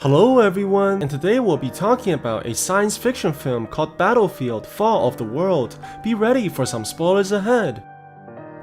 Hello everyone, and today we'll be talking about a science fiction film called Battlefield: Fall of the World. Be ready for some spoilers ahead.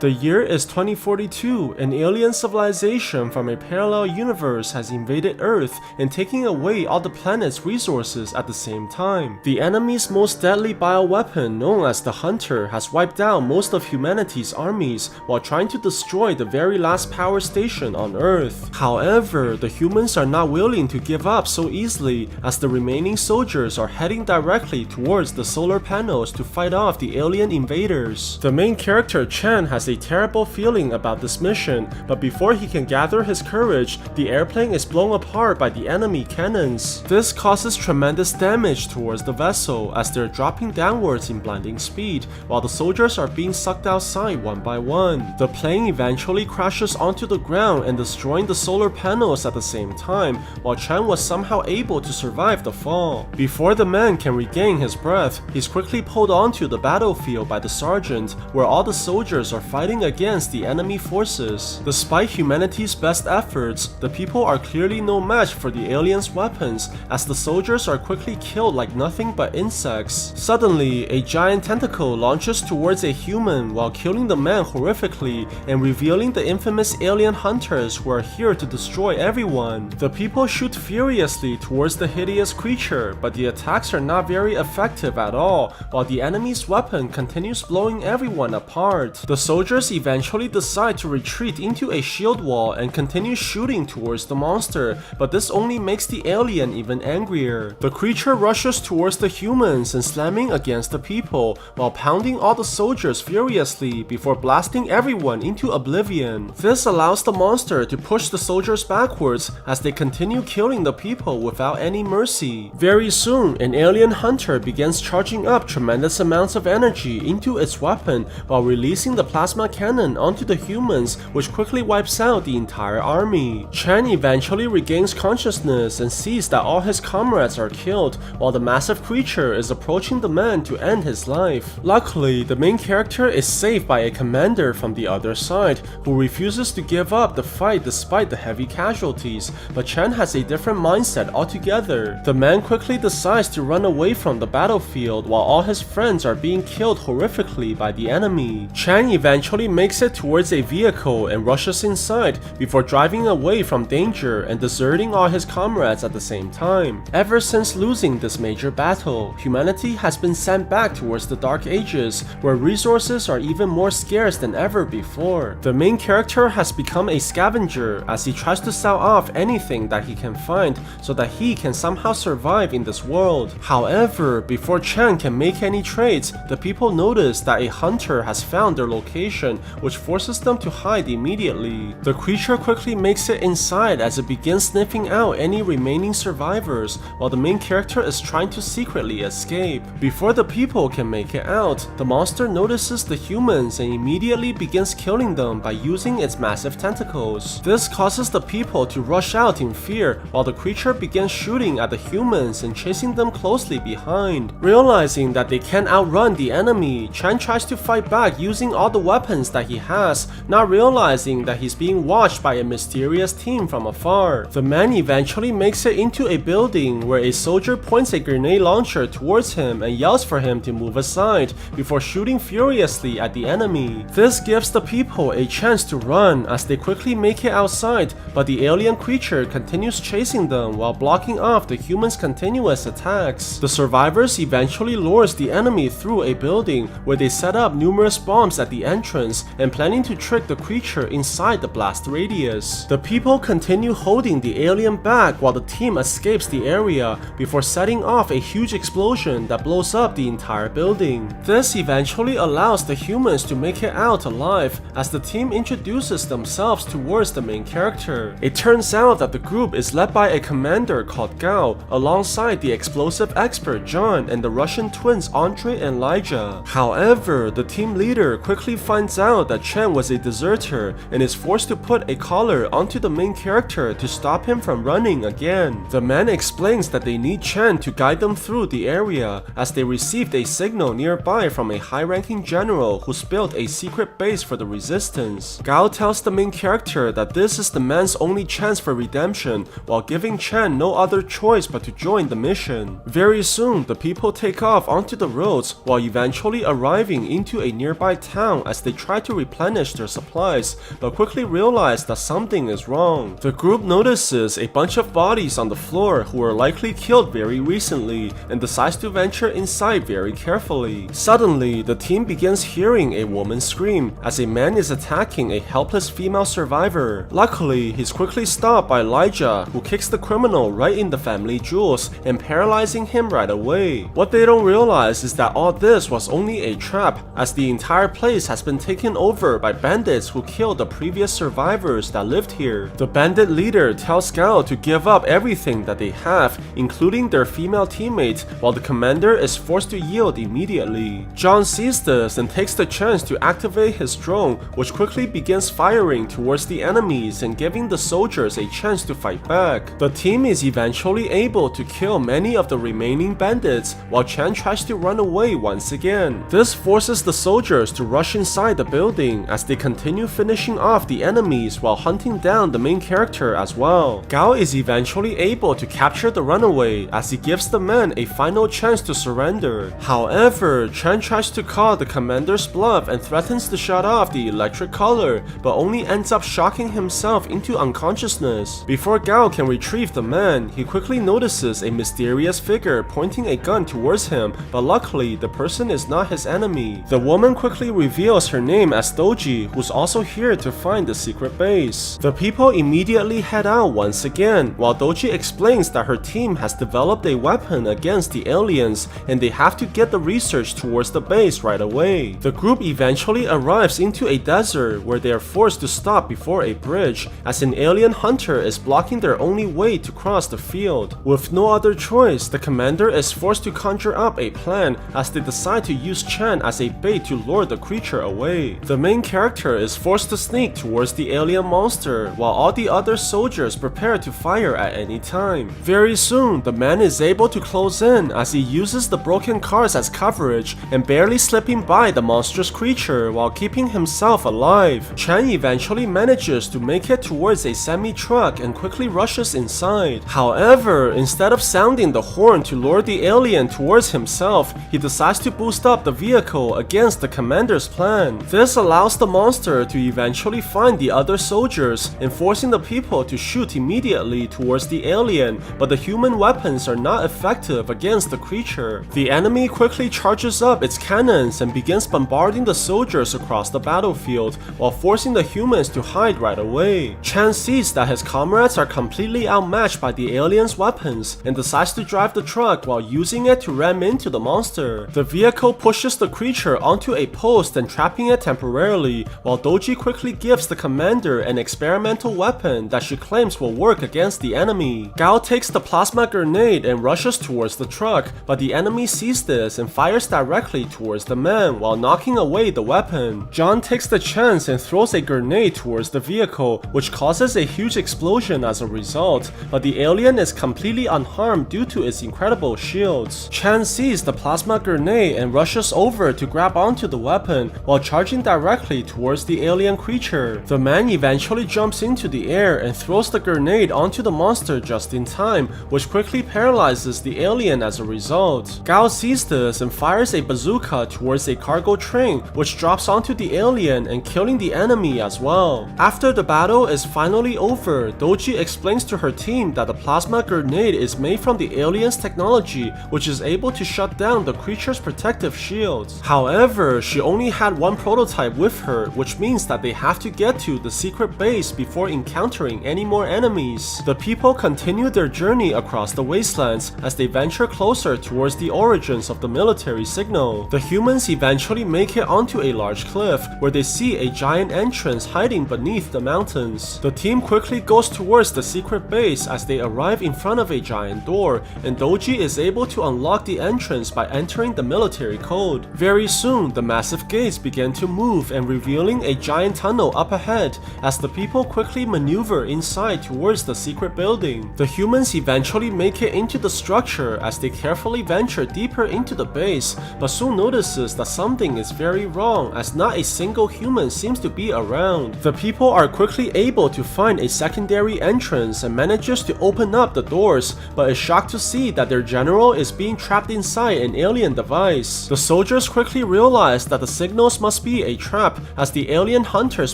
The year is 2042, an alien civilization from a parallel universe has invaded Earth and taking away all the planet's resources at the same time. The enemy's most deadly bioweapon, known as the Hunter, has wiped out most of humanity's armies while trying to destroy the very last power station on Earth. However, the humans are not willing to give up so easily, as the remaining soldiers are heading directly towards the solar panels to fight off the alien invaders. The main character, Chen, has a terrible feeling about this mission, but before he can gather his courage, the airplane is blown apart by the enemy cannons. This causes tremendous damage towards the vessel as they're dropping downwards in blinding speed, while the soldiers are being sucked outside one by one. The plane eventually crashes onto the ground and destroying the solar panels at the same time, while Chen was somehow able to survive the fall. Before the man can regain his breath, he's quickly pulled onto the battlefield by the sergeant, where all the soldiers are fighting against the enemy forces. Despite humanity's best efforts, the people are clearly no match for the aliens' weapons, as the soldiers are quickly killed like nothing but insects. Suddenly, a giant tentacle launches towards a human while killing the man horrifically and revealing the infamous alien hunters who are here to destroy everyone. The people shoot furiously towards the hideous creature, but the attacks are not very effective at all, while the enemy's weapon continues blowing everyone apart. The soldiers eventually decide to retreat into a shield wall and continue shooting towards the monster, but this only makes the alien even angrier. The creature rushes towards the humans and slamming against the people, while pounding all the soldiers furiously before blasting everyone into oblivion. This allows the monster to push the soldiers backwards as they continue killing the people without any mercy. Very soon, an alien hunter begins charging up tremendous amounts of energy into its weapon while releasing the plasma cannon onto the humans, which quickly wipes out the entire army. Chen eventually regains consciousness and sees that all his comrades are killed, while the massive creature is approaching the man to end his life. Luckily, the main character is saved by a commander from the other side, who refuses to give up the fight despite the heavy casualties, but Chen has a different mindset altogether. The man quickly decides to run away from the battlefield while all his friends are being killed horrifically by the enemy. Chen eventually makes it towards a vehicle and rushes inside before driving away from danger and deserting all his comrades at the same time. Ever since losing this major battle, humanity has been sent back towards the Dark Ages, where resources are even more scarce than ever before. The main character has become a scavenger as he tries to sell off anything that he can find so that he can somehow survive in this world. However, before Chen can make any trades, the people notice that a hunter has found their location, which forces them to hide immediately. The creature quickly makes it inside as it begins sniffing out any remaining survivors, while the main character is trying to secretly escape. Before the people can make it out, the monster notices the humans and immediately begins killing them by using its massive tentacles. This causes the people to rush out in fear, while the creature begins shooting at the humans and chasing them closely behind. Realizing that they can't outrun the enemy, Chen tries to fight back using all the weapons that he has, not realizing that he's being watched by a mysterious team from afar. The man eventually makes it into a building where a soldier points a grenade launcher towards him and yells for him to move aside before shooting furiously at the enemy. This gives the people a chance to run as they quickly make it outside, but the alien creature continues chasing them while blocking off the humans' continuous attacks. The survivors eventually lures the enemy through a building where they set up numerous bombs at the entrance and planning to trick the creature inside the blast radius. The people continue holding the alien back while the team escapes the area before setting off a huge explosion that blows up the entire building. This eventually allows the humans to make it out alive as the team introduces themselves towards the main character. It turns out that the group is led by a commander called Gao, alongside the explosive expert John and the Russian twins Andre and Elijah. However, the team leader quickly finds finds out that Chen was a deserter and is forced to put a collar onto the main character to stop him from running again. The man explains that they need Chen to guide them through the area as they received a signal nearby from a high-ranking general who's built a secret base for the resistance. Gao tells the main character that this is the man's only chance for redemption, while giving Chen no other choice but to join the mission. Very soon, the people take off onto the roads while eventually arriving into a nearby town as they try to replenish their supplies, but quickly realize that something is wrong. The group notices a bunch of bodies on the floor who were likely killed very recently and decides to venture inside very carefully. Suddenly, the team begins hearing a woman scream as a man is attacking a helpless female survivor. Luckily, he's quickly stopped by Elijah, who kicks the criminal right in the family jewels and paralyzing him right away. What they don't realize is that all this was only a trap, as the entire place has been taken over by bandits who killed the previous survivors that lived here. The bandit leader tells Gao to give up everything that they have, including their female teammate, while the commander is forced to yield immediately. John sees this and takes the chance to activate his drone, which quickly begins firing towards the enemies and giving the soldiers a chance to fight back. The team is eventually able to kill many of the remaining bandits, while Chen tries to run away once again. This forces the soldiers to rush inside the building as they continue finishing off the enemies while hunting down the main character as well. Gao is eventually able to capture the runaway as he gives the men a final chance to surrender. However, Chen tries to call the commander's bluff and threatens to shut off the electric collar, but only ends up shocking himself into unconsciousness. Before Gao can retrieve the man, he quickly notices a mysterious figure pointing a gun towards him, but luckily the person is not his enemy. The woman quickly reveals her name as Doji, who's also here to find the secret base. The people immediately head out once again, while Doji explains that her team has developed a weapon against the aliens and they have to get the research towards the base right away. The group eventually arrives into a desert where they are forced to stop before a bridge as an alien hunter is blocking their only way to cross the field. With no other choice, the commander is forced to conjure up a plan as they decide to use Chen as a bait to lure the creature away. The main character is forced to sneak towards the alien monster while all the other soldiers prepare to fire at any time. Very soon, the man is able to close in as he uses the broken cars as coverage and barely slipping by the monstrous creature while keeping himself alive. Chen eventually manages to make it towards a semi-truck and quickly rushes inside. However, instead of sounding the horn to lure the alien towards himself, he decides to boost up the vehicle against the commander's plan. This allows the monster to eventually find the other soldiers, enforcing the people to shoot immediately towards the alien, but the human weapons are not effective against the creature. The enemy quickly charges up its cannons and begins bombarding the soldiers across the battlefield, while forcing the humans to hide right away. Chen sees that his comrades are completely outmatched by the alien's weapons and decides to drive the truck while using it to ram into the monster. The vehicle pushes the creature onto a post and trapping it temporarily, while Doji quickly gives the commander an experimental weapon that she claims will work against the enemy. Gao takes the plasma grenade and rushes towards the truck, but the enemy sees this and fires directly towards the man while knocking away the weapon. John takes the chance and throws a grenade towards the vehicle, which causes a huge explosion as a result, but the alien is completely unharmed due to its incredible shields. Chen sees the plasma grenade and rushes over to grab onto the weapon while charging directly towards the alien creature. The man eventually jumps into the air and throws the grenade onto the monster just in time, which quickly paralyzes the alien as a result. Gao sees this and fires a bazooka towards a cargo train, which drops onto the alien and killing the enemy as well. After the battle is finally over, Doji explains to her team that the plasma grenade is made from the alien's technology, which is able to shut down the creature's protective shields. However, she only had one prototype with her, which means that they have to get to the secret base before encountering any more enemies. The people continue their journey across the wastelands as they venture closer towards the origins of the military signal. The humans eventually make it onto a large cliff where they see a giant entrance hiding beneath the mountains. The team quickly goes towards the secret base as they arrive in front of a giant door, and Doji is able to unlock the entrance by entering the military code. Very soon, the massive gates begin begin to move and revealing a giant tunnel up ahead as the people quickly maneuver inside towards the secret building. The humans eventually make it into the structure as they carefully venture deeper into the base, but soon notices that something is very wrong as not a single human seems to be around. The people are quickly able to find a secondary entrance and manages to open up the doors, but is shocked to see that their general is being trapped inside an alien device. The soldiers quickly realize that the signals must be a trap as the alien hunters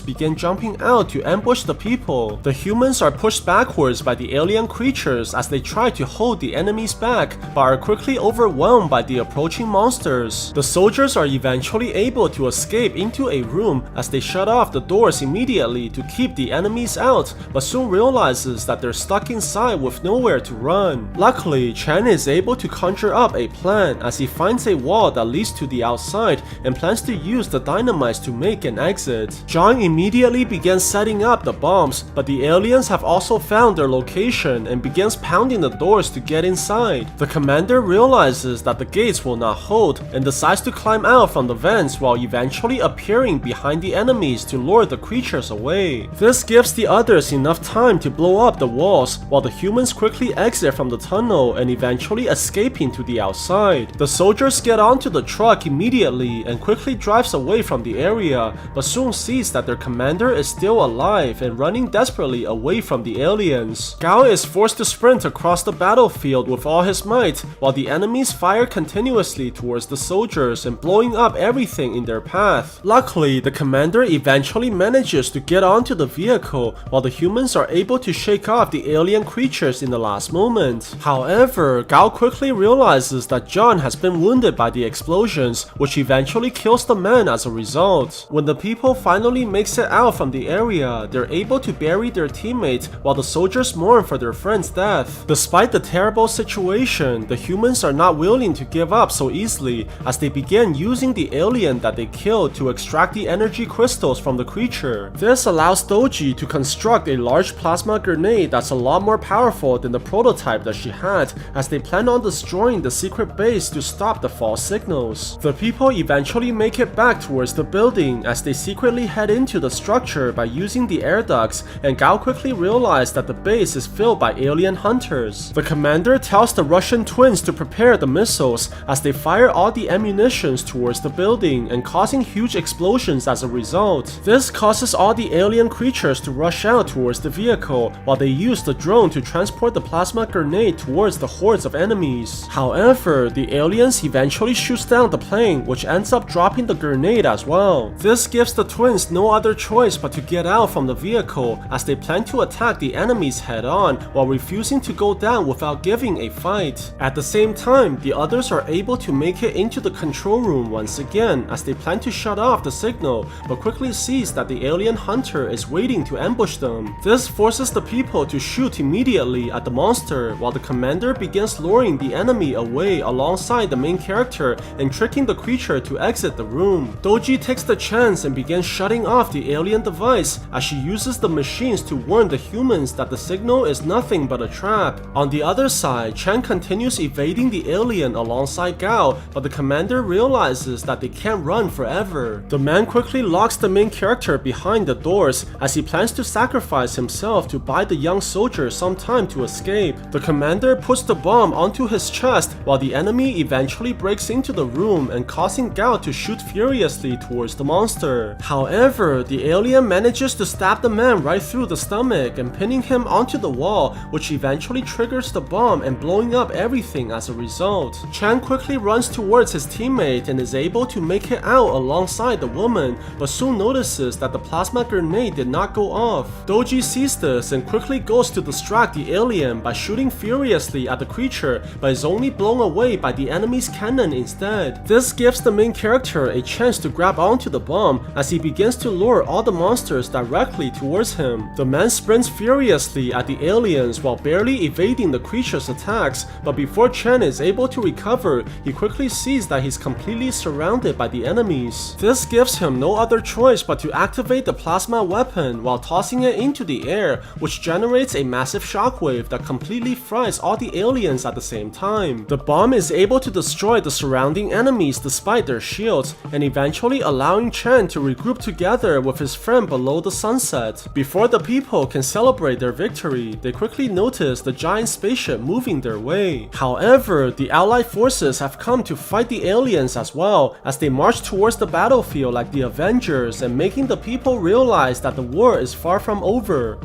begin jumping out to ambush the people. The humans are pushed backwards by the alien creatures as they try to hold the enemies back, but are quickly overwhelmed by the approaching monsters. The soldiers are eventually able to escape into a room as they shut off the doors immediately to keep the enemies out, but soon realizes that they're stuck inside with nowhere to run. Luckily, Chen is able to conjure up a plan as he finds a wall that leads to the outside and plans to use the dynamite to make an exit. Zhang immediately begins setting up the bombs, but the aliens have also found their location and begins pounding the doors to get inside. The commander realizes that the gates will not hold and decides to climb out from the vents while eventually appearing behind the enemies to lure the creatures away. This gives the others enough time to blow up the walls while the humans quickly exit from the tunnel and eventually escaping to the outside. The soldiers get onto the truck immediately and quickly drives away from the area, but soon sees that their commander is still alive and running desperately away from the aliens. Gao is forced to sprint across the battlefield with all his might while the enemies fire continuously towards the soldiers and blowing up everything in their path. Luckily, the commander eventually manages to get onto the vehicle while the humans are able to shake off the alien creatures in the last moment. However, Gao quickly realizes that John has been wounded by the explosions, which eventually kills the man as a result. When the people finally makes it out from the area, they're able to bury their teammate while the soldiers mourn for their friend's death. Despite the terrible situation, the humans are not willing to give up so easily as they begin using the alien that they killed to extract the energy crystals from the creature. This allows Doji to construct a large plasma grenade that's a lot more powerful than the prototype that she had, as they plan on destroying the secret base to stop the false signals. The people eventually make it back towards the building as they secretly head into the structure by using the air ducts, and Gao quickly realizes that the base is filled by alien hunters. The commander tells the Russian twins to prepare the missiles as they fire all the ammunitions towards the building and causing huge explosions as a result. This causes all the alien creatures to rush out towards the vehicle while they use the drone to transport the plasma grenade towards the hordes of enemies. However, the aliens eventually shoots down the plane, which ends up dropping the grenade as well. This gives the twins no other choice but to get out from the vehicle as they plan to attack the enemies head on while refusing to go down without giving a fight. At the same time, the others are able to make it into the control room once again as they plan to shut off the signal, but quickly sees that the alien hunter is waiting to ambush them. This forces the people to shoot immediately at the monster while the commander begins luring the enemy away alongside the main character and tricking the creature to exit the room. Doji takes the chance and begins shutting off the alien device as she uses the machines to warn the humans that the signal is nothing but a trap. On the other side, Chen continues evading the alien alongside Gao, but the commander realizes that they can't run forever. The man quickly locks the main character behind the doors as he plans to sacrifice himself to buy the young soldier some time to escape. The commander puts the bomb onto his chest while the enemy eventually breaks into the room and causing Gao to shoot furiously towards the monster. However, the alien manages to stab the man right through the stomach and pinning him onto the wall, which eventually triggers the bomb and blowing up everything as a result. Chan quickly runs towards his teammate and is able to make it out alongside the woman, but soon notices that the plasma grenade did not go off. Doji sees this and quickly goes to distract the alien by shooting furiously at the creature, but is only blown away by the enemy's cannon instead. This gives the main character a chance to grab onto the bomb as he begins to lure all the monsters directly towards him. The man sprints furiously at the aliens while barely evading the creature's attacks, but before Chen is able to recover, he quickly sees that he's completely surrounded by the enemies. This gives him no other choice but to activate the plasma weapon while tossing it into the air, which generates a massive shockwave that completely fries all the aliens at the same time. The bomb is able to destroy the surrounding enemies despite their shields, and eventually eventually allowing Chen to regroup together with his friend below the sunset. Before the people can celebrate their victory, they quickly notice the giant spaceship moving their way. However, the Allied forces have come to fight the aliens as well, as they march towards the battlefield like the Avengers and making the people realize that the war is far from over.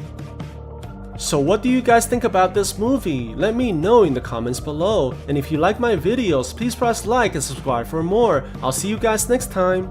So what do you guys think about this movie? Let me know in the comments below. And if you like my videos, please press like and subscribe for more. I'll see you guys next time.